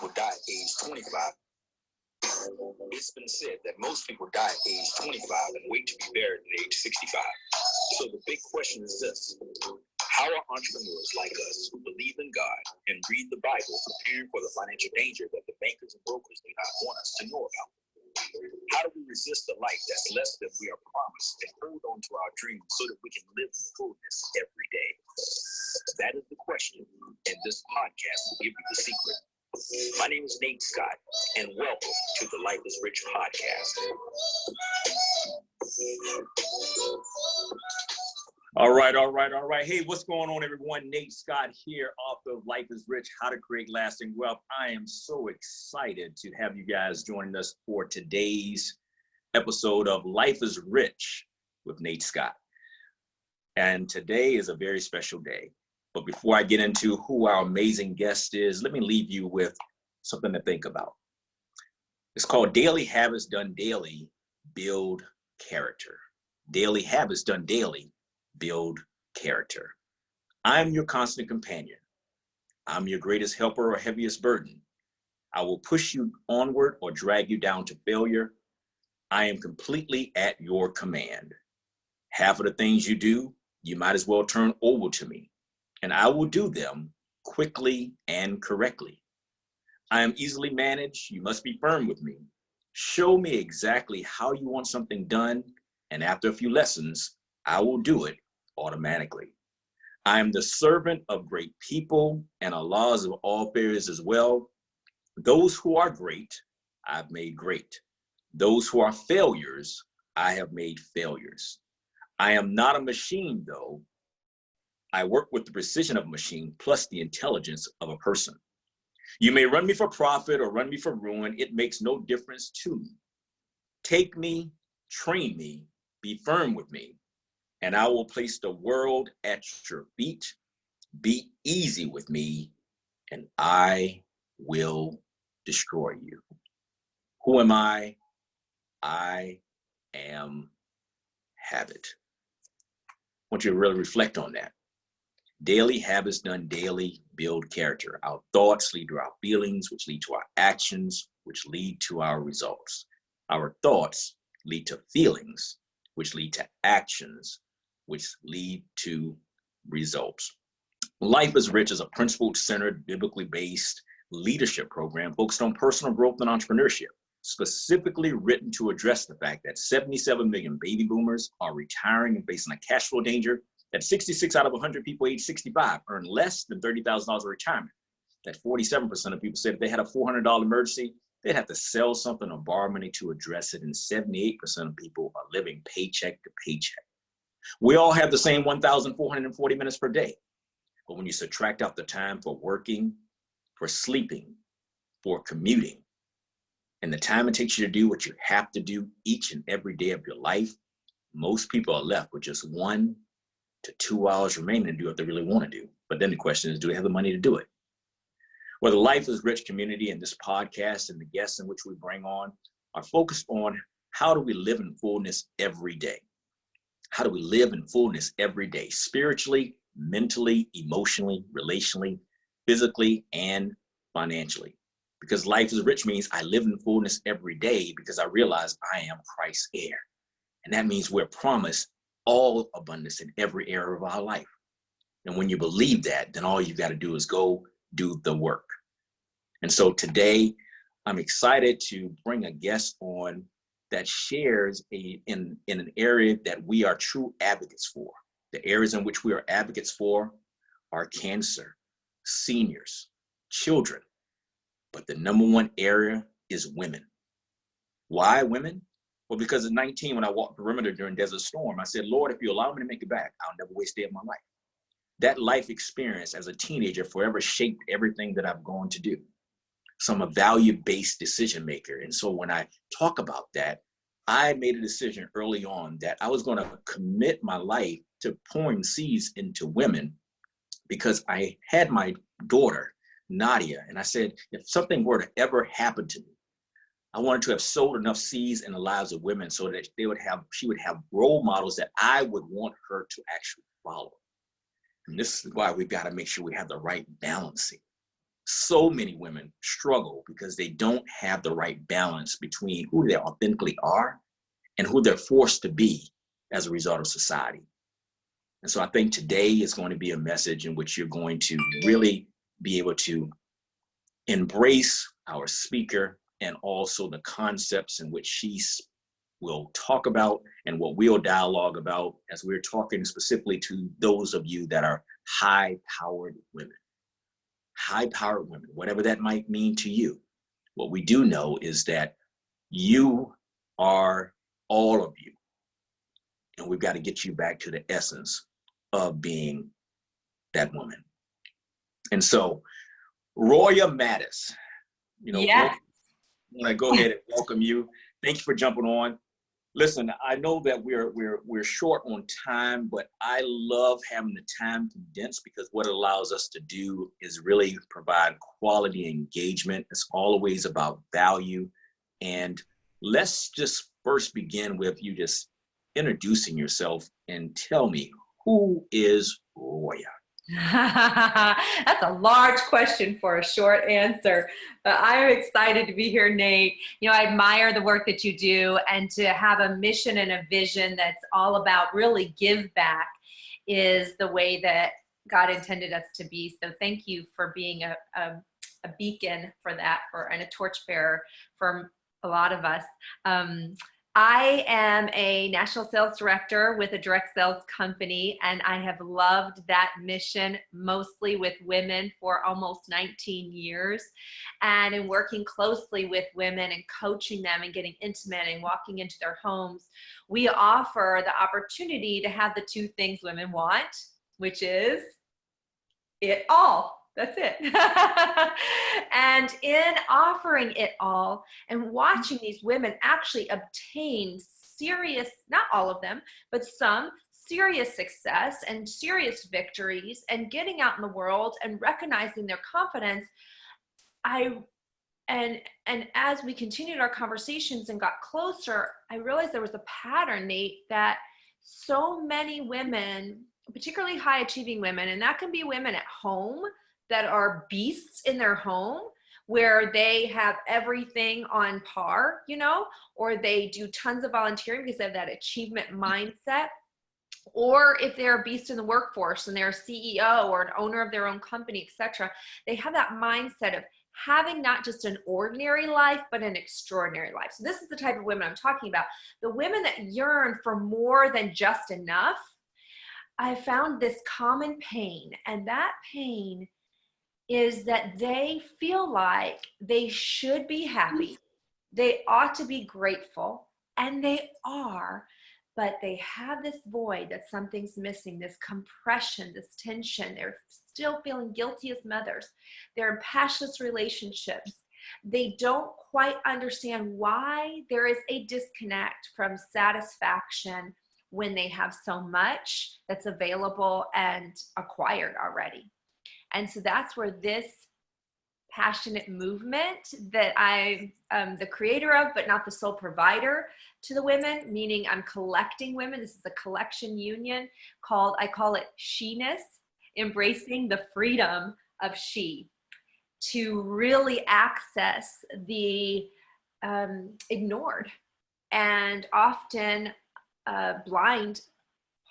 people die at age 25. It's been said that most people die at age 25 and wait to be buried at age 65. So the big question is this: how are entrepreneurs like us who believe in God and read the Bible preparing for the financial danger that the bankers and brokers do not want us to know about? How do we resist the life that's less than we are promised and hold on to our dreams so that we can live in fullness every day? That is the question, and this podcast will give you the secret. My name is Nate Scott, and welcome to the Life is Rich podcast. All right. Hey, what's going on, everyone? Nate Scott here, author of Life is Rich, How to Create Lasting Wealth. I am so excited to have you guys joining us for today's episode of Life is Rich with Nate Scott. And today is a very special day. But before I get into who our amazing guest is, let me leave you with something to think about. It's called Daily Habits Done Daily Build Character. Daily Habits Done Daily Build Character. I'm your constant companion. I'm your greatest helper or heaviest burden. I will push you onward or drag you down to failure. I am completely at your command. Half of the things you do, you might as well turn over to me, and I will do them quickly and correctly. I am easily managed. You must be firm with me. Show me exactly how you want something done, and after a few lessons, I will do it automatically. I am the servant of great people and Allah's of all fears as well. Those who are great, I've made great. Those who are failures, I have made failures. I am not a machine, though. I work with the precision of a machine plus the intelligence of a person. You may run me for profit or run me for ruin. It makes no difference to me. Take me, train me, be firm with me, and I will place the world at your feet. Be easy with me, and I will destroy you. Who am I? I am habit. I want you to really reflect on that. Daily habits done daily build character. Our thoughts lead to our feelings, which lead to our actions, which lead to our results. Our thoughts lead to feelings, which lead to actions, which lead to results. Life is Rich is a principle-centered, biblically based leadership program focused on personal growth and entrepreneurship, specifically written to address the fact that 77 million baby boomers are retiring and facing a cash flow danger, that 66 out of 100 people age 65 earn less than $30,000 of retirement, that 47% of people said if they had a $400 emergency, they'd have to sell something or borrow money to address it, and 78% of people are living paycheck to paycheck. We all have the same 1,440 minutes per day, but when you subtract out the time for working, for sleeping, for commuting, and the time it takes you to do what you have to do each and every day of your life, most people are left with just 1 to 2 hours remaining to do what they really want to do. But then the question is, do they have the money to do it? Well, the Life is Rich community and this podcast and the guests in which we bring on are focused on how do we live in fullness every day? How do we live in fullness every day, spiritually, mentally, emotionally, relationally, physically, and financially? Because life is rich means I live in fullness every day because I realize I am Christ's heir. And that means we're promised all abundance in every area of our life. And when you believe that, then all you got to do is go do the work. And so today, I'm excited to bring a guest on that shares in an area that we are true advocates for. The areas in which we are advocates for are cancer, seniors, children. But the number one area is women. Why women? Well, because at 19, when I walked the perimeter during Desert Storm, I said, Lord, if you allow me to make it back, I'll never waste a day of my life. That life experience as a teenager forever shaped everything that I've gone to do. So I'm a value-based decision maker. And so when I talk about that, I made a decision early on that I was going to commit my life to pouring seeds into women because I had my daughter, Nadia, and I said, if something were to ever happen to me, I wanted to have sowed enough seeds in the lives of women so that she would have role models that I would want her to actually follow. And this is why we've got to make sure we have the right balancing. so many women struggle because they don't have the right balance between who they authentically are and who they're forced to be as a result of society. And so I think today is going to be a message in which you're going to really be able to embrace our speaker and also the concepts in which she will talk about and what we'll dialogue about as we're talking specifically to those of you that are high-powered women. High-powered women, whatever that might mean to you. What we do know is that you are all of you. And we've got to get you back to the essence of being that woman. And so, Roya Mattis, yes. I want to go ahead and welcome you. Thank you for jumping on. Listen, I know that we're short on time, but I love having the time condensed because what it allows us to do is really provide quality engagement. It's always about value. And let's just first begin with you just introducing yourself and tell me, who is Roya? That's a large question for a short answer, but I'm excited to be here, Nate. I admire the work that you do, and to have a mission and a vision that's all about really give back is the way that God intended us to be. So thank you for being a beacon for that, and a torchbearer for a lot of us. I am a national sales director with a direct sales company, and I have loved that mission, mostly with women, for almost 19 years. And in working closely with women and coaching them and getting intimate and walking into their homes, we offer the opportunity to have the two things women want, which is it all. That's it. And in offering it all and watching these women actually obtain serious, not all of them, but some serious success and serious victories, and getting out in the world and recognizing their confidence, and as we continued our conversations and got closer, I realized there was a pattern, Nate, that so many women, particularly high achieving women, and that can be women at home that are beasts in their home, where they have everything on par, or they do tons of volunteering because they have that achievement mindset. Or if they're a beast in the workforce and they're a CEO or an owner of their own company, etc., they have that mindset of having not just an ordinary life, but an extraordinary life. So this is the type of women I'm talking about. The women that yearn for more than just enough. I found this common pain, and that pain is that they feel like they should be happy, they ought to be grateful, and they are, but they have this void that something's missing, this compression, this tension. They're still feeling guilty as mothers. They're in passionless relationships. They don't quite understand why there is a disconnect from satisfaction when they have so much that's available and acquired already. And so that's where this passionate movement that I'm the creator of, but not the sole provider to the women, meaning I'm collecting women. This is a collection union I call it SHE-ness, embracing the freedom of she, to really access the ignored and often blind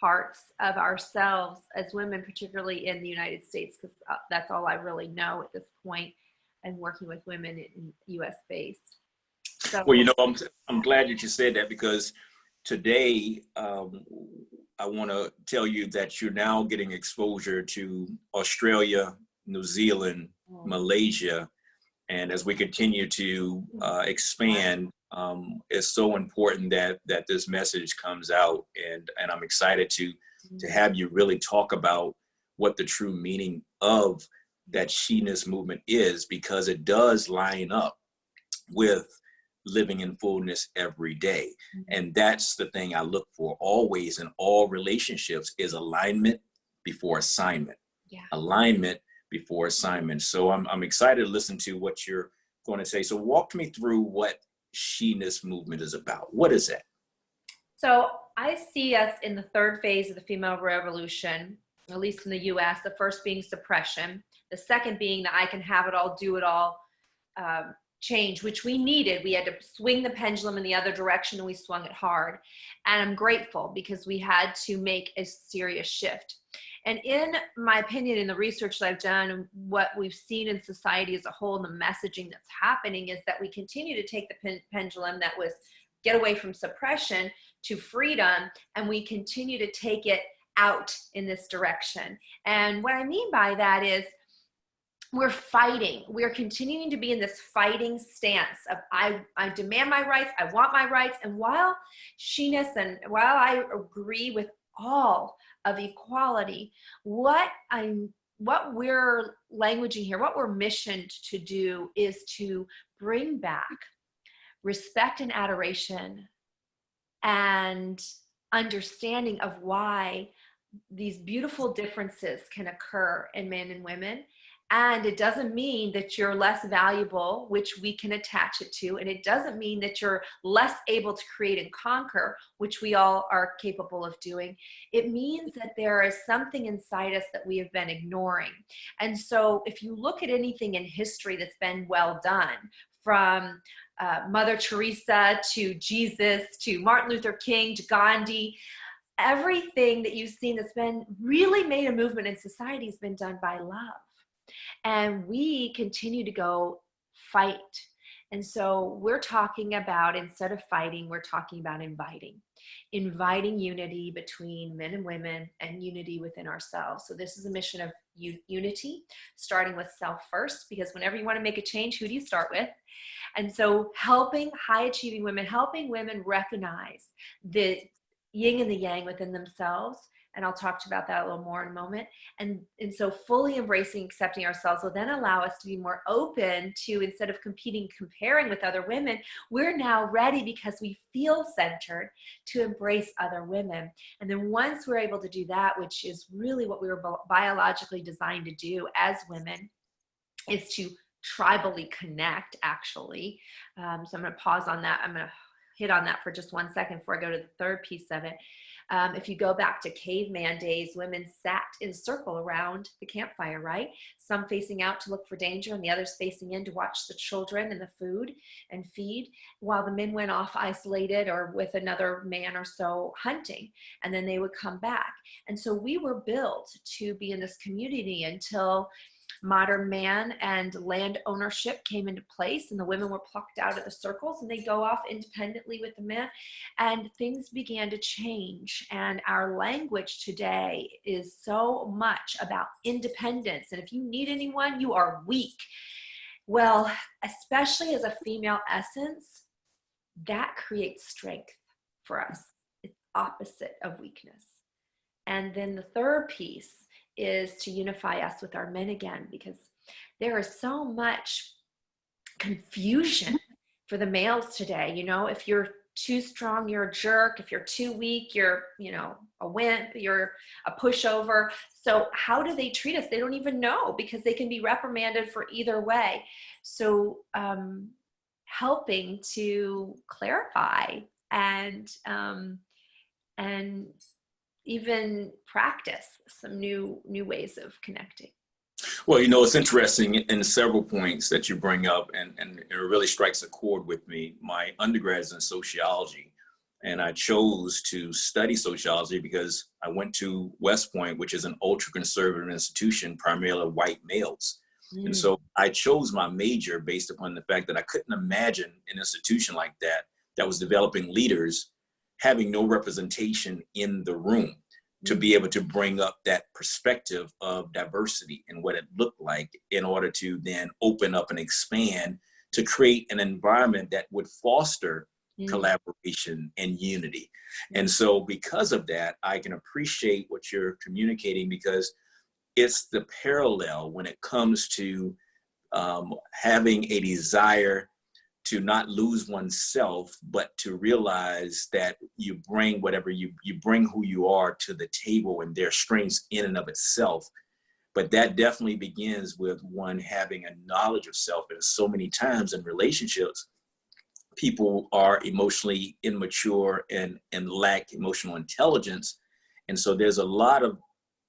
parts of ourselves as women, particularly in the United States, because that's all I really know at this point, and working with women in US based. So, Well, I'm glad that you said that, because today I want to tell you that you're now getting exposure to Australia, New Zealand, Malaysia, and as we continue to expand, it's so important that this message comes out, and I'm excited to have you really talk about what the true meaning of that she-ness movement is, because it does line up with living in fullness every day. And that's the thing I look for always in all relationships, is alignment before assignment. Alignment before assignment. So I'm excited to listen to what you're going to say. So walk me through what she-ness movement is about. What is that? So I see us in the third phase of the female revolution, at least in the US, the first being suppression, The second being the I can have it all, do it all change, which we needed. We had to swing the pendulum in the other direction, and we swung it hard. And I'm grateful because we had to make a serious shift. And in my opinion, in the research that I've done, and what we've seen in society as a whole, and the messaging that's happening, is that we continue to take the pendulum that was get away from suppression to freedom, and we continue to take it out in this direction. And what I mean by that is we're fighting. We're continuing to be in this fighting stance of I demand my rights, I want my rights. And while she-ness, and while I agree with all of equality, what we're languaging here, what we're missioned to do is to bring back respect and adoration and understanding of why these beautiful differences can occur in men and women. And it doesn't mean that you're less valuable, which we can attach it to. And it doesn't mean that you're less able to create and conquer, which we all are capable of doing. It means that there is something inside us that we have been ignoring. And so if you look at anything in history that's been well done, from Mother Teresa to Jesus to Martin Luther King to Gandhi, everything that you've seen that's been really made a movement in society has been done by love. And we continue to go fight. And so we're talking about, instead of fighting, we're talking about inviting unity between men and women, and unity within ourselves. So this is a mission of unity, starting with self first, because whenever you want to make a change, who do you start with? And so helping high achieving women, helping women recognize the yin and the yang within themselves. And I'll talk about that a little more in a moment. And so fully embracing, accepting ourselves will then allow us to be more open to, instead of competing, comparing with other women, we're now ready, because we feel centered, to embrace other women. And then once we're able to do that, which is really what we were biologically designed to do as women, is to tribally connect, actually. So I'm going to pause on that. I'm going to hit on that for just 1 second before I go to the third piece of it. If you go back to caveman days, women sat in a circle around the campfire, right? Some facing out to look for danger, and the others facing in to watch the children and the food and feed, while the men went off isolated or with another man or so hunting, and then they would come back. And so we were built to be in this community until modern man and land ownership came into place, and the women were plucked out of the circles and they go off independently with the men, and things began to change. And our language today is so much about independence, and if you need anyone, you are weak. Well, especially as a female essence, that creates strength for us. It's opposite of weakness. And then the third piece is to unify us with our men again, because there is so much confusion for the males today. You know, if you're too strong, you're a jerk. If you're too weak, you're, a wimp, you're a pushover. So how do they treat us? They don't even know, because they can be reprimanded for either way. So helping to clarify and even practice some new ways of connecting. Well, it's interesting in several points that you bring up, and it really strikes a chord with me. My undergrad is in sociology, and I chose to study sociology because I went to West Point, which is an ultra-conservative institution, primarily white males. And so I chose my major based upon the fact that I couldn't imagine an institution like that was developing leaders having no representation in the room to be able to bring up that perspective of diversity and what it looked like, in order to then open up and expand to create an environment that would foster collaboration and unity. And so because of that, I can appreciate what you're communicating, because it's the parallel when it comes to having a desire to not lose oneself, but to realize that you bring whatever you bring who you are to the table, and their strengths in and of itself. But that definitely begins with one having a knowledge of self. And so many times in relationships, people are emotionally immature and lack emotional intelligence. And so there's a lot of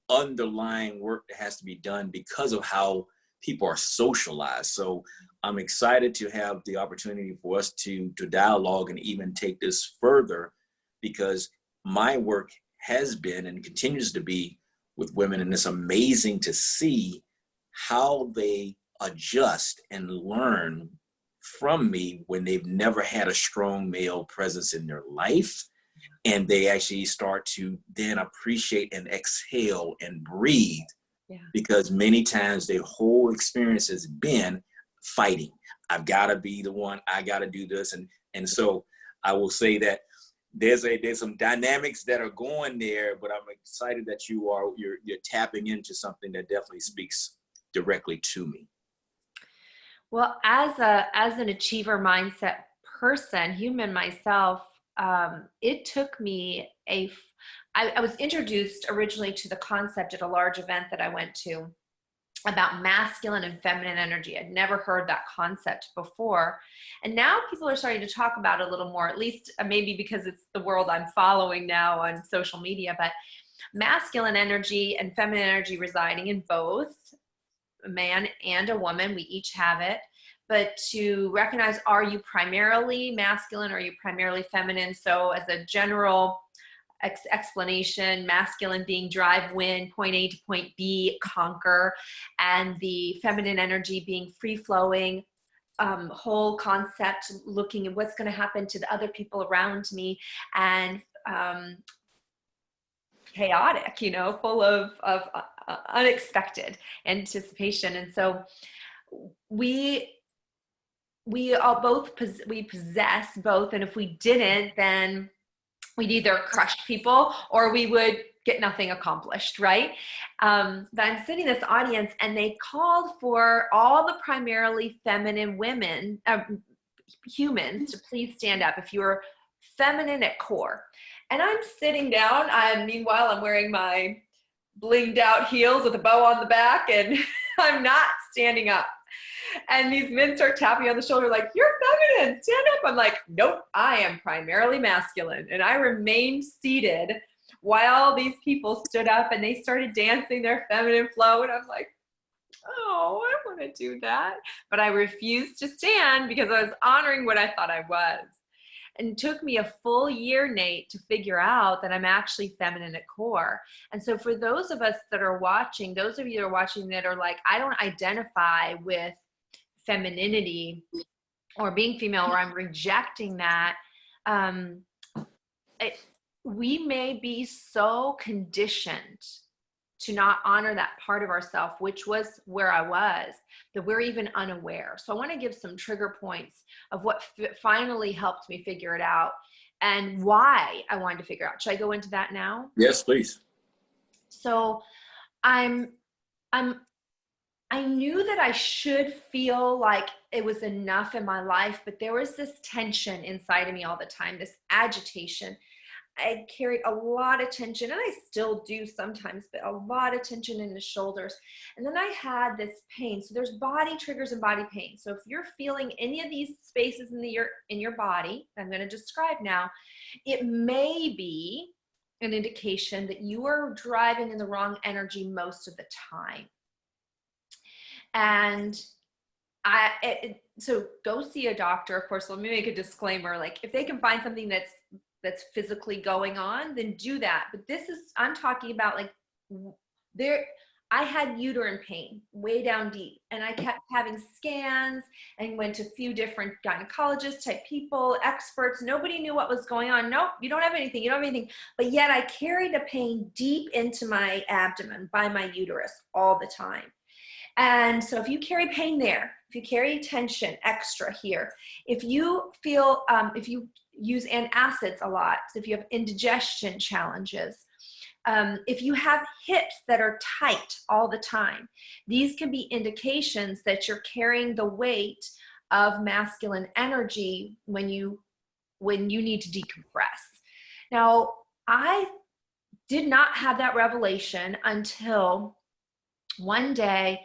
underlying work that has to be done because of how people are socialized. So I'm excited to have the opportunity for us to dialogue and even take this further, because my work has been and continues to be with women, and it's amazing to see how they adjust and learn from me when they've never had a strong male presence in their life. And they actually start to then appreciate and exhale and breathe. Yeah. Because many times their whole experience has been fighting. I've got to be the one, I got to do this. And so I will say that there's some dynamics that are going there, but I'm excited that you're tapping into something that definitely speaks directly to me. Well, as an achiever mindset person, human myself, it took me I was introduced originally to the concept at a large event that I went to about masculine and feminine energy. I'd never heard that concept before. And now people are starting to talk about it a little more, at least maybe because it's the world I'm following now on social media. But masculine energy and feminine energy residing in both a man and a woman, we each have it. But to recognize, are you primarily masculine or are you primarily feminine? So as a general explanation, masculine being drive, win, point A to point B, conquer, and the feminine energy being free-flowing, whole concept, looking at what's going to happen to the other people around me, and chaotic, full of unexpected anticipation. And so we possess both, and if we didn't, then we'd either crush people or we would get nothing accomplished, right? But I'm sitting in this audience, and they called for all the primarily feminine women, humans, to please stand up if you're feminine at core. And I'm sitting down. Meanwhile, I'm wearing my blinged out heels with a bow on the back, and I'm not standing up. And these men start tapping me on the shoulder like, you're feminine, stand up. I'm like, nope, I am primarily masculine. And I remained seated while these people stood up and they started dancing their feminine flow. And I'm like, oh, I don't want to do that. But I refused to stand because I was honoring what I thought I was. And it took me a full year, Nate, to figure out that I'm actually feminine at core. And so for those of us that are watching, those of you that are watching that are like, I don't identify with femininity or being female, or I'm rejecting that, we may be so conditioned to not honor that part of ourselves, which was where I was, that we're even unaware. So I want to give some trigger points of what finally helped me figure it out and why I wanted to figure out. Should I go into that now? Yes, please. So I knew that I should feel like it was enough in my life, but there was this tension inside of me all the time, this agitation. I carried a lot of tension, and I still do sometimes, but a lot of tension in the shoulders. And then I had this pain. So there's body triggers and body pain. So if you're feeling any of these spaces in your body, I'm going to describe now, it may be an indication that you are driving in the wrong energy most of the time. And so go see a doctor, of course. Let me make a disclaimer. Like, if they can find something that's physically going on, then do that. But I'm talking about like I had uterine pain way down deep, and I kept having scans and went to a few different gynecologist type people, experts. Nobody knew what was going on. Nope, you don't have anything. You don't have anything. But yet I carried a pain deep into my abdomen by my uterus all the time. And so if you carry pain there, if you carry tension extra here, if you feel, if you use antacids a lot, so if you have indigestion challenges, if you have hips that are tight all the time, these can be indications that you're carrying the weight of masculine energy when you need to decompress. Now, I did not have that revelation until one day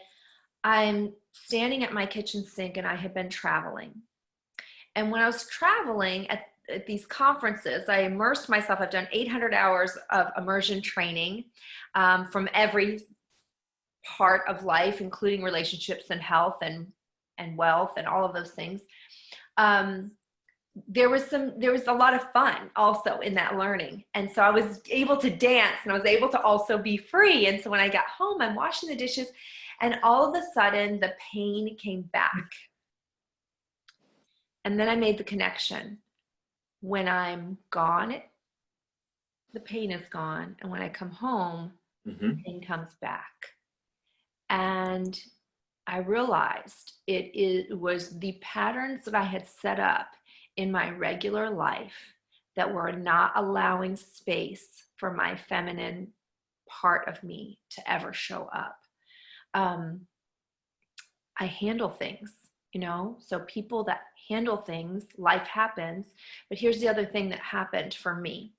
I'm standing at my kitchen sink, and I had been traveling. And when I was traveling at these conferences, I immersed myself. I've done 800 hours of immersion training from every part of life, including relationships and health and wealth and all of those things. There was a lot of fun also in that learning. And so I was able to dance, and I was able to also be free. And so when I got home, I'm washing the dishes, and all of a sudden the pain came back. And then I made the connection. When I'm gone, the pain is gone. And when I come home, the pain comes back. And I realized it was the patterns that I had set up in my regular life that were not allowing space for my feminine part of me to ever show up. I handle things, so people that handle things, life happens. But here's the other thing that happened for me.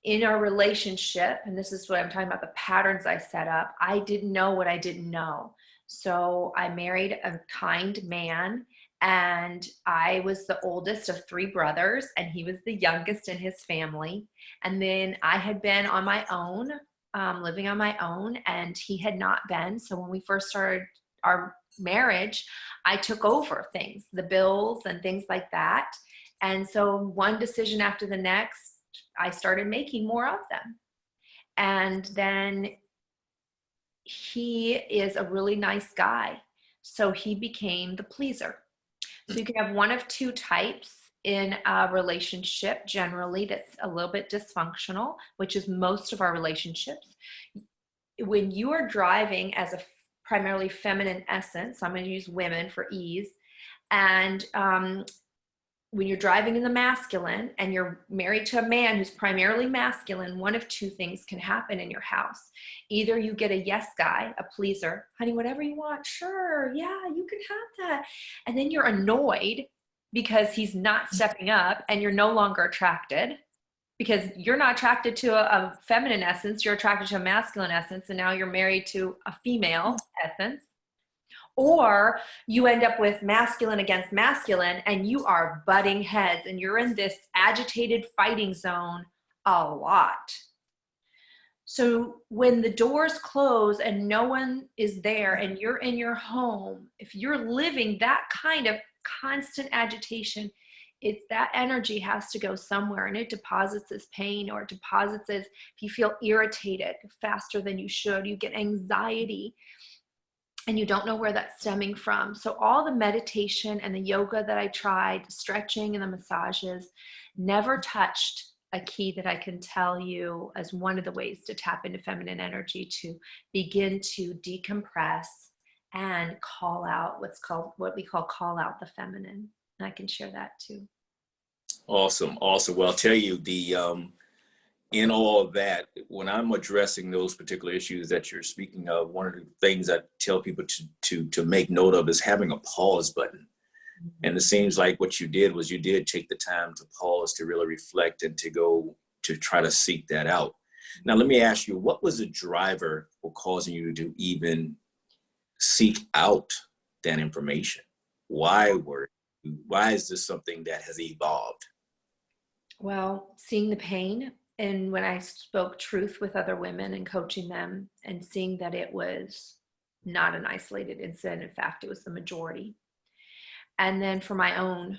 In our relationship, and this is what I'm talking about, the patterns I set up, I didn't know what I didn't know. So I married a kind man, and I was the oldest of 3 brothers, and he was the youngest in his family. And then I had been on my own, living on my own, and he had not been. So when we first started our marriage, I took over things, the bills and things like that. And so one decision after the next, I started making more of them. And then he is a really nice guy. So he became the pleaser. So you can have one of 2 types in a relationship generally that's a little bit dysfunctional, which is most of our relationships. When you are driving as a primarily feminine essence, so I'm going to use women for ease, and when you're driving in the masculine and you're married to a man who's primarily masculine, one of 2 things can happen in your house. Either you get a yes guy, a pleaser, honey, whatever you want, sure, yeah, you can have that. And then you're annoyed because he's not stepping up, and you're no longer attracted because you're not attracted to a feminine essence, you're attracted to a masculine essence, and now you're married to a female essence. Or you end up with masculine against masculine, and you are butting heads, and you're in this agitated fighting zone a lot. So when the doors close and no one is there and you're in your home, if you're living that kind of constant agitation, it's that energy has to go somewhere, and it deposits as pain, or it deposits as if you feel irritated faster than you should, you get anxiety, and you don't know where that's stemming from. So all the meditation and the yoga that I tried, stretching and the massages, never touched a key that I can tell you as one of the ways to tap into feminine energy, to begin to decompress and call out what we call out the feminine. And I can share that too. Awesome. Well, I'll tell you, in all of that, when I'm addressing those particular issues that you're speaking of, one of the things I tell people to make note of is having a pause button. And it seems like what you did was you did take the time to pause, to really reflect, and to go to try to seek that out. Now, let me ask you, what was the driver for causing you to even seek out that information? Why is this something that has evolved? Well, seeing the pain, and when I spoke truth with other women and coaching them, and seeing that it was not an isolated incident, in fact, it was the majority. And then for my own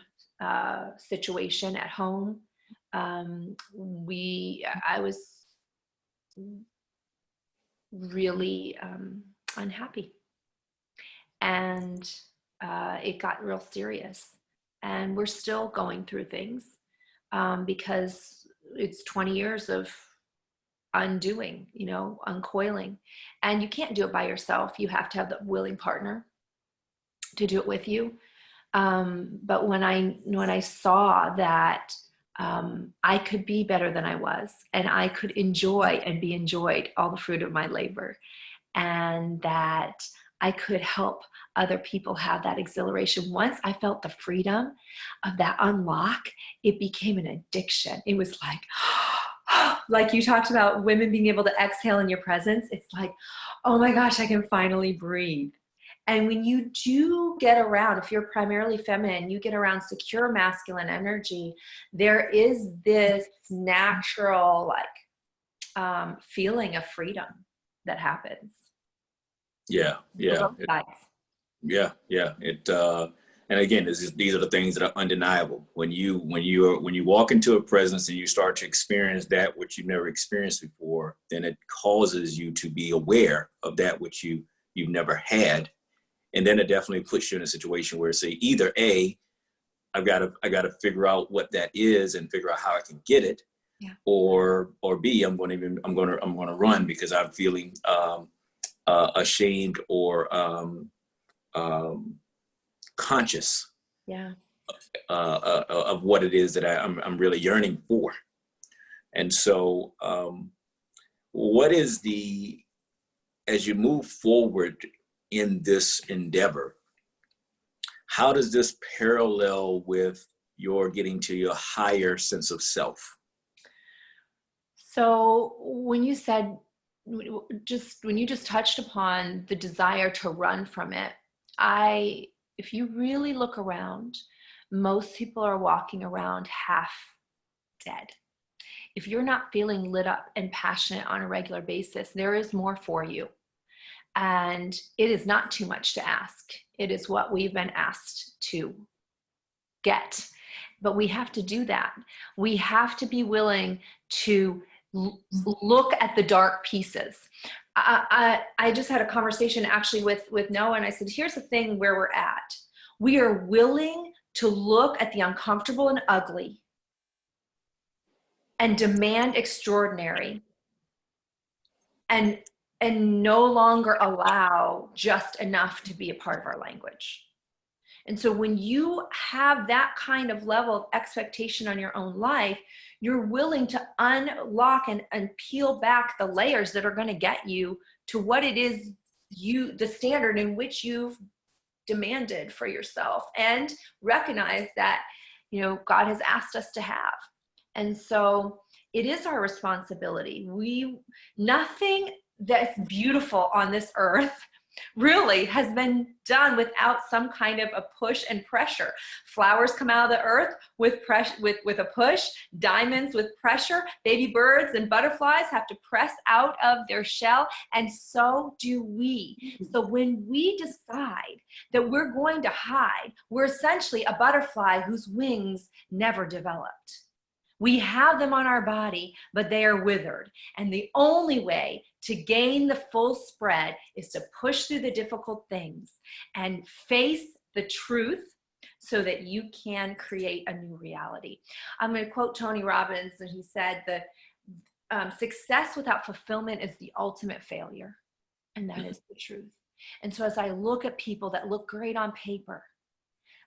situation at home, I was really unhappy, and it got real serious. And we're still going through things because it's 20 years of undoing, uncoiling. And you can't do it by yourself. You have to have the willing partner to do it with you. But when I saw that I could be better than I was, and I could enjoy and be enjoyed all the fruit of my labor, and that I could help other people have that exhilaration. Once I felt the freedom of that unlock, it became an addiction. It was like you talked about women being able to exhale in your presence. It's like, oh my gosh, I can finally breathe. And when you do get around, if you're primarily feminine, you get around secure masculine energy, there is this natural feeling of freedom that happens. Yeah, For yeah, both sides. yeah, yeah. And again, these are the things that are undeniable. When you walk into a presence and you start to experience that which you've never experienced before, then it causes you to be aware of that which you've never had, and then it definitely puts you in a situation where, say, either A, I gotta figure out what that is and figure out how I can get it, Yeah. or B, I'm gonna run because I'm feeling ashamed or um, conscious Yeah. of what it is that I'm really yearning for. And so, what is as you move forward in this endeavor, how does this parallel with your getting to your higher sense of self? So when you said, when you just touched upon the desire to run from it, if you really look around, most people are walking around half dead. If you're not feeling lit up and passionate on a regular basis, there is more for you. And it is not too much to ask. It is what we've been asked to get. But we have to do that. We have to be willing to look at the dark pieces. I just had a conversation actually with Noah, and I said, here's the thing where we're at. We are willing to look at the uncomfortable and ugly and demand extraordinary, and no longer allow just enough to be a part of our language. And so when you have that kind of level of expectation on your own life, you're willing to unlock and peel back the layers that are going to get you to what it is the standard in which you've demanded for yourself, and recognize that, God has asked us to have. And so it is our responsibility. Nothing that's beautiful on this earth really has been done without some kind of a push and pressure. Flowers come out of the earth with a push, diamonds with pressure, baby birds and butterflies have to press out of their shell, and so do we. So when we decide that we're going to hide, we're essentially a butterfly whose wings never developed. We have them on our body, but they are withered. And the only way to gain the full spread is to push through the difficult things and face the truth so that you can create a new reality. I'm going to quote Tony Robbins, and he said that success without fulfillment is the ultimate failure. And that is the truth. And so as I look at people that look great on paper,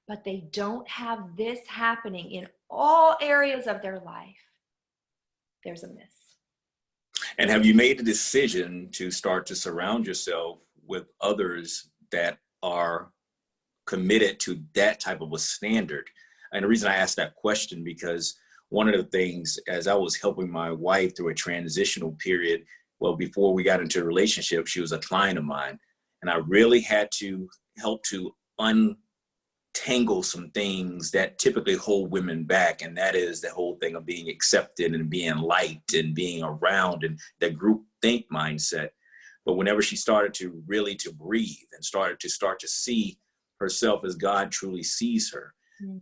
but they don't have this happening in all areas of their life, there's a miss. And have you made a decision to start to surround yourself with others that are committed to that type of a standard? And the reason I asked that question, because one of the things, as I was helping my wife through a transitional period, well, before we got into a relationship, she was a client of mine. And I really had to help to untangle some things that typically hold women back. And that is the whole thing of being accepted and being liked and being around, and that group think mindset. But whenever she started to really to breathe and start to see herself as God truly sees her,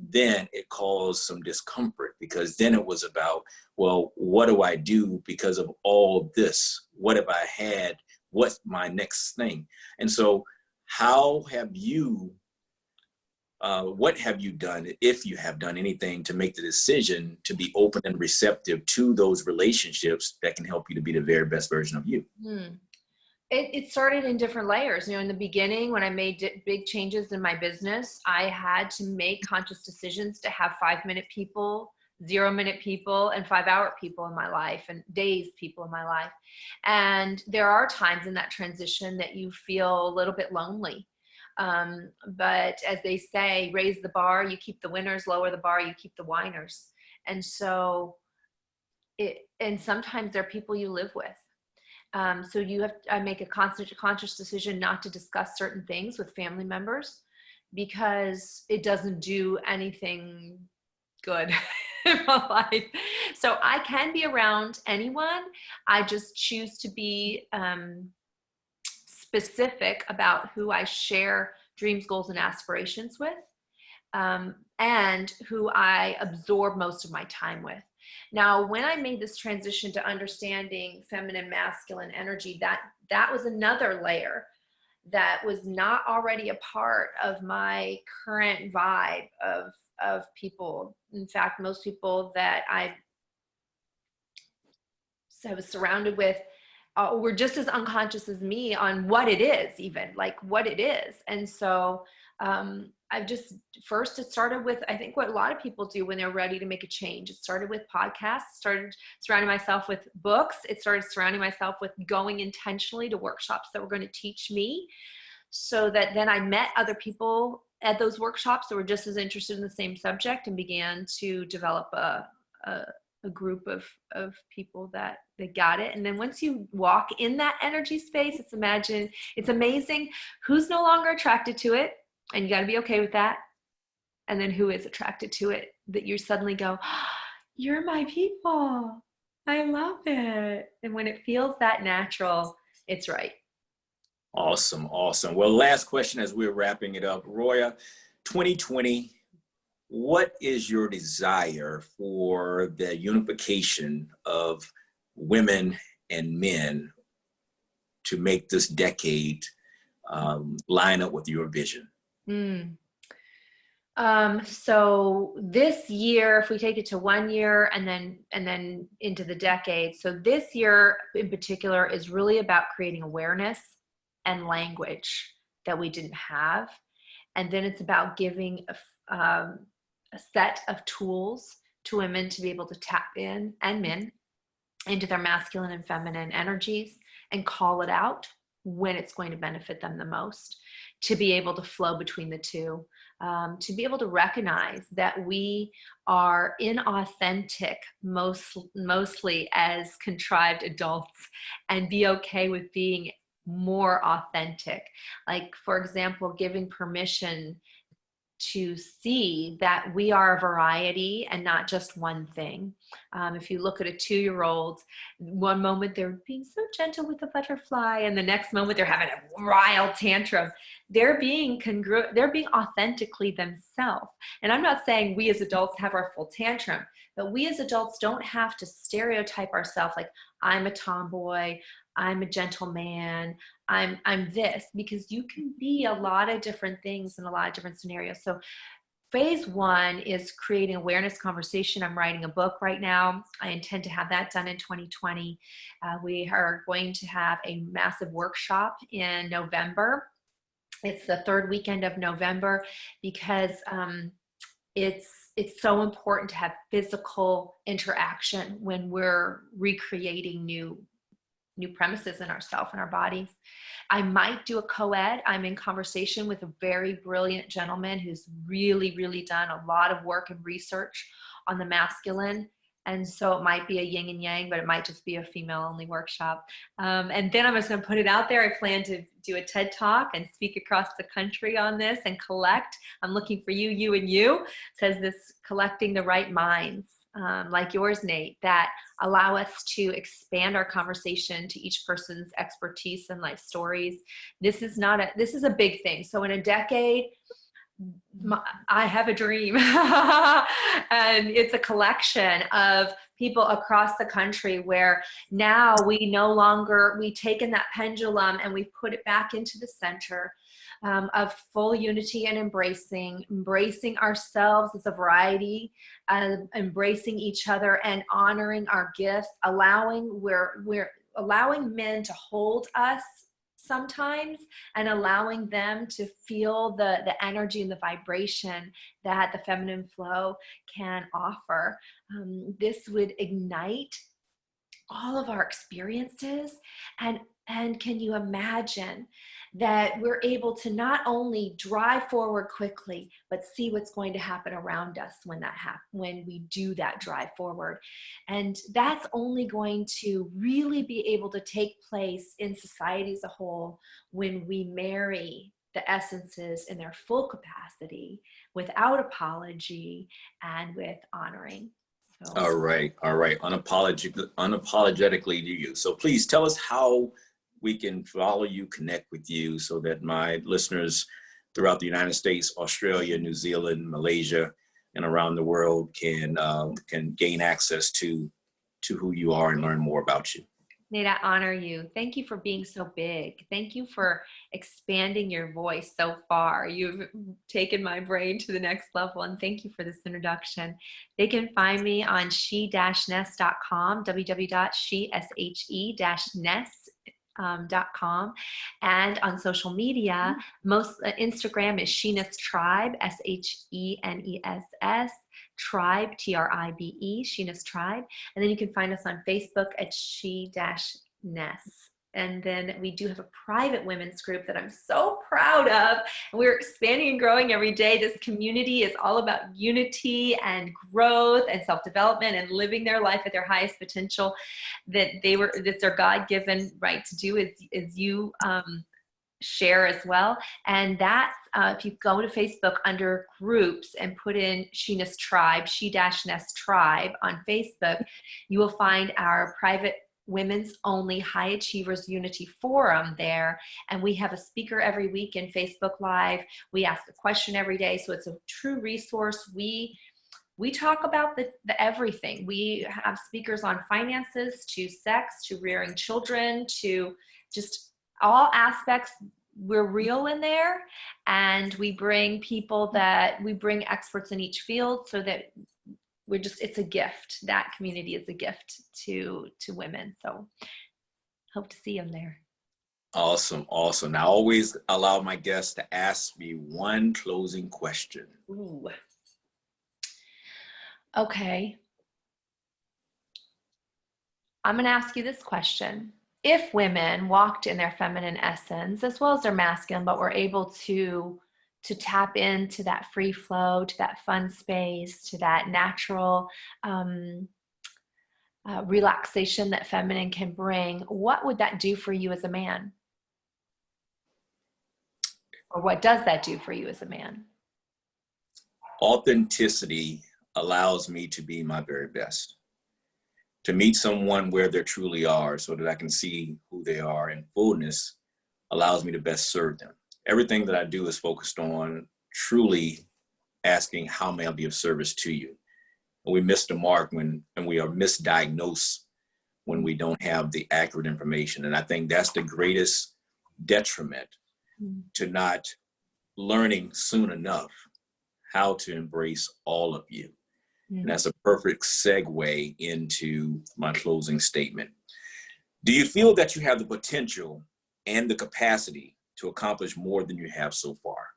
then it caused some discomfort, because then it was about, well, what do I do because of all this? What have I had? What's my next thing? And so how have you, what have you done, if you have done anything, to make the decision to be open and receptive to those relationships that can help you to be the very best version of you? It started in different layers. In the beginning, when I made big changes in my business, I had to make conscious decisions to have 5-minute people, 0-minute people, and 5-hour people in my life, and days people in my life. And there are times in that transition that you feel a little bit lonely. But as they say, raise the bar, you keep the winners; lower the bar, you keep the whiners. And so and sometimes there are people you live with. So you have to make a conscious decision not to discuss certain things with family members, because it doesn't do anything good in my life. So I can be around anyone. I just choose to be specific about who I share dreams, goals, and aspirations with, and who I absorb most of my time with. Now, when I made this transition to understanding feminine, masculine energy, that was another layer that was not already a part of my current vibe of people. In fact, most people that I was surrounded with were just as unconscious as me on what it is, even like what it is. And so I've just, first it started with, I think what a lot of people do when they're ready to make a change. It started with podcasts, started surrounding myself with books. It started surrounding myself with going intentionally to workshops that were going to teach me, so that then I met other people at those workshops that were just as interested in the same subject, and began to develop a group of people that got it. And then once you walk in that energy space, it's amazing who's no longer attracted to it, and you got to be okay with that. And then who is attracted to it, that you suddenly go, oh, you're my people. I love it. And when it feels that natural, it's right. Awesome. Awesome. Well, last question as we're wrapping it up. Roya, 2020, what is your desire for the unification of women and men to make this decade line up with your vision? So this year, if we take it to 1 year and then into the decade, so this year in particular is really about creating awareness and language that we didn't have. And then it's about giving a set of tools to women to be able to tap in, and men, into their masculine and feminine energies and call it out when it's going to benefit them the most, to be able to flow between the two, to be able to recognize that we are inauthentic, mostly as contrived adults, and be okay with being more authentic. Like, for example, giving permission to see that we are a variety and not just one thing. If you look at a 2-year-old, one moment they're being so gentle with the butterfly, and the next moment they're having a wild tantrum. They're being they're being authentically themselves. And I'm not saying we as adults have our full tantrum, but we as adults don't have to stereotype ourselves like, I'm a tomboy, I'm a gentleman, I'm this, because you can be a lot of different things in a lot of different scenarios. So phase 1 is creating awareness conversation. I'm writing a book right now. I intend to have that done in 2020. We are going to have a massive workshop in November. It's the 3rd weekend of November, because it's so important to have physical interaction when we're recreating new premises in ourselves and our bodies. I might do a co-ed. I'm in conversation with a very brilliant gentleman who's really, really done a lot of work and research on the masculine. And so it might be a yin and yang, but it might just be a female-only workshop. And then I'm just going to put it out there. I plan to do a TED Talk and speak across the country on this and collect. I'm looking for you, and you, says this, collecting the right minds, like yours, Nate, that allow us to expand our conversation to each person's expertise and life stories. This is a big thing. So in a decade, I have a dream, and it's a collection of people across the country where now we've taken that pendulum and we've put it back into the center of full unity and embracing ourselves as a variety, embracing each other and honoring our gifts, we're allowing men to hold us sometimes, and allowing them to feel the energy and the vibration that the feminine flow can offer. This would ignite all of our experiences, and can you imagine that we're able to not only drive forward quickly, but see what's going to happen around us when we do that drive forward. And that's only going to really be able to take place in society as a whole when we marry the essences in their full capacity, without apology and with honoring. So. All right. Unapologetically to you. So please tell us how we can follow you, connect with you, so that my listeners throughout the United States, Australia, New Zealand, Malaysia, and around the world can gain access to who you are and learn more about you? Nate, I honor you. Thank you for being so big. Thank you for expanding your voice so far. You've taken my brain to the next level, and thank you for this introduction. They can find me on she-ness.com, www.she-ness.com, and on social media. Instagram is SHE-ness Tribe, SHENESS. Tribe, TRIBE, SHE-ness Tribe. And then you can find us on Facebook at she-ness. And then we do have a private women's group that I'm so proud of. And we're expanding and growing every day. This community is all about unity and growth and self-development and living their life at their highest potential that's their God-given right to do, as you share as well. And that's if you go to Facebook under groups and put in SHE-ness Tribe, She-ness Tribe on Facebook, you will find our private women's only High Achievers Unity Forum there. And we have a speaker every week in Facebook Live. We ask a question every day. So it's a true resource. We talk about the everything. We have speakers on finances, to sex, to rearing children, to just all aspects. We're real in there, and we bring experts in each field, so that it's a gift. That community is a gift to women. So hope to see them there. Awesome. Awesome. Now, I always allow my guests to ask me one closing question. Ooh. Okay. I'm going to ask you this question. If women walked in their feminine essence as well as their masculine, but were able to tap into that free flow, to that fun space, to that natural relaxation that feminine can bring, what would that do for you as a man? Or what does that do for you as a man? Authenticity allows me to be my very best. To meet someone where they truly are, so that I can see who they are in fullness, allows me to best serve them. Everything that I do is focused on truly asking, how may I be of service to you? And we miss the mark and we are misdiagnosed when we don't have the accurate information. And I think that's the greatest detriment to not learning soon enough how to embrace all of you. And that's a perfect segue into my closing statement. Do you feel that you have the potential and the capacity to accomplish more than you have so far?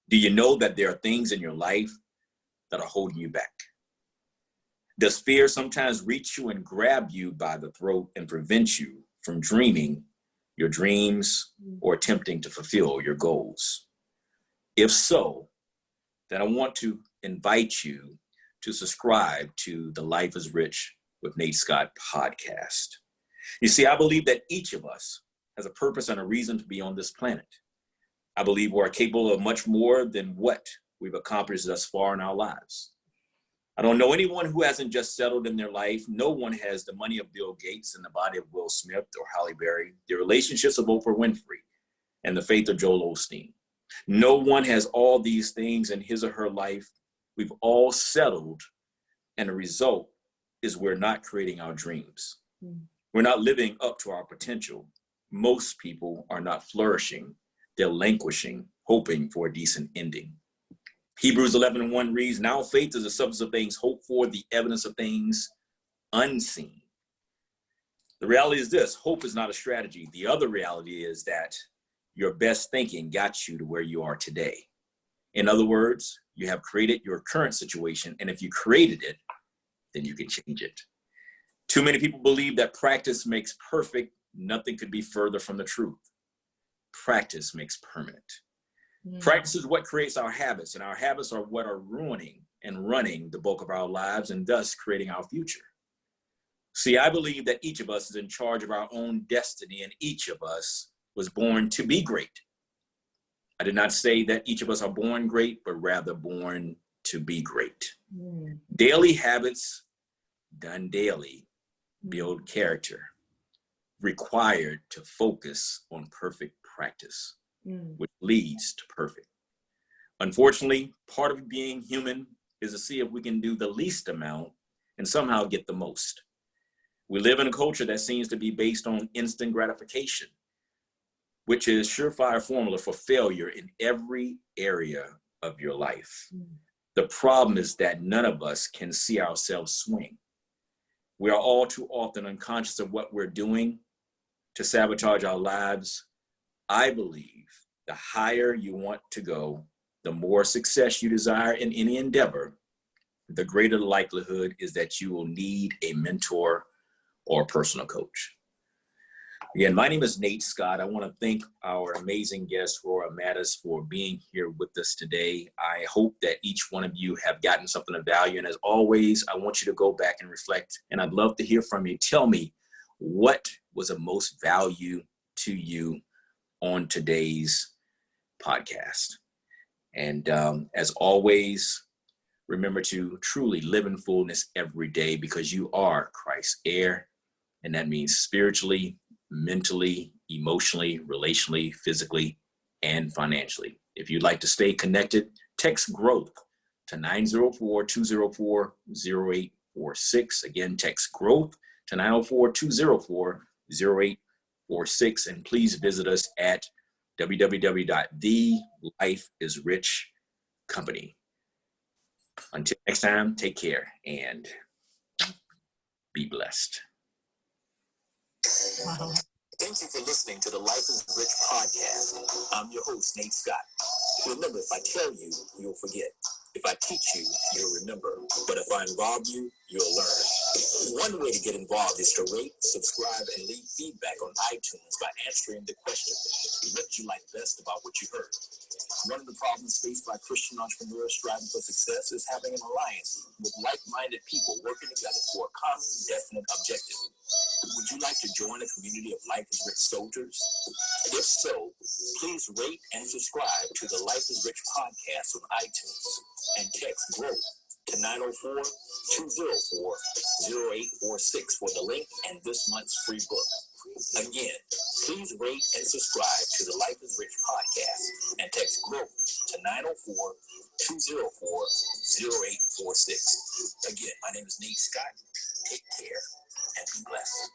Do you know that there are things in your life that are holding you back? Does fear sometimes reach you and grab you by the throat and prevent you from dreaming your dreams or attempting to fulfill your goals? If so, then I want to invite you to subscribe to the Life is Rich with Nate Scott podcast. You see, I believe that each of us has a purpose and a reason to be on this planet. I believe we are capable of much more than what we've accomplished thus far in our lives. I don't know anyone who hasn't just settled in their life. No one has the money of Bill Gates and the body of Will Smith or Halle Berry, the relationships of Oprah Winfrey, and the faith of Joel Osteen. No one has all these things in his or her life. We've all settled, and the result is we're not creating our dreams. We're not living up to our potential. Most people are not flourishing. They're languishing, hoping for a decent ending. Hebrews 11:1 reads, now faith is the substance of things hoped for, the evidence of things unseen. The reality is this: hope is not a strategy. The other reality is that your best thinking got you to where you are today. In other words, you have created your current situation, and if you created it, then you can change it. Too many people believe that practice makes perfect. Nothing could be further from the truth. Practice makes permanent. Practice is what creates our habits, and our habits are what are ruining and running the bulk of our lives, and thus creating our future. See, I believe that each of us is in charge of our own destiny, and each of us was born to be great. I did not say that each of us are born great, but rather born to be great. Daily habits done daily build character. required to focus on perfect practice, which leads to perfect. Unfortunately, part of being human is to see if we can do the least amount and somehow get the most. We live in a culture that seems to be based on instant gratification, which is surefire formula for failure in every area of your life. The problem is that none of us can see ourselves swing. We are all too often unconscious of what we're doing to sabotage our lives. I believe the higher you want to go, the more success you desire in any endeavor, the greater the likelihood is that you will need a mentor or a personal coach. Again, my name is Nate Scott. I want to thank our amazing guest, Roya Mattis, for being here with us today. I hope that each one of you have gotten something of value. And as always, I want you to go back and reflect. And I'd love to hear from you. Tell me, what was of most value to you on today's podcast? And as always, remember to truly live in fullness every day, because you are Christ's heir. And that means spiritually, mentally, emotionally, relationally, physically, and financially. If you'd like to stay connected, text GROWTH to 904-204-0846. Again, text GROWTH to 904-204-0846. And please visit us at www.thelifeisrich.company. Until next time, take care and be blessed. Wow. Thank you for listening to the Life is Rich podcast. I'm your host, Nate Scott. Remember, if I tell you, you'll forget. If I teach you, you'll remember. But if I involve you, you'll learn. One way to get involved is to rate, subscribe, and leave feedback on iTunes by answering the question, what did you like best about what you heard? One of the problems faced by Christian entrepreneurs striving for success is having an alliance with like-minded people working together for a common, definite objective. Would you like to join a community of Life is Rich soldiers? If so, please rate and subscribe to the Life is Rich podcast on iTunes and text GROWTH to 904-204-0846 for the link and this month's free book. Again, please rate and subscribe to the Life is Rich podcast and text GROWTH to 904-204-0846. Again, my name is Nate Scott. Take care and be blessed.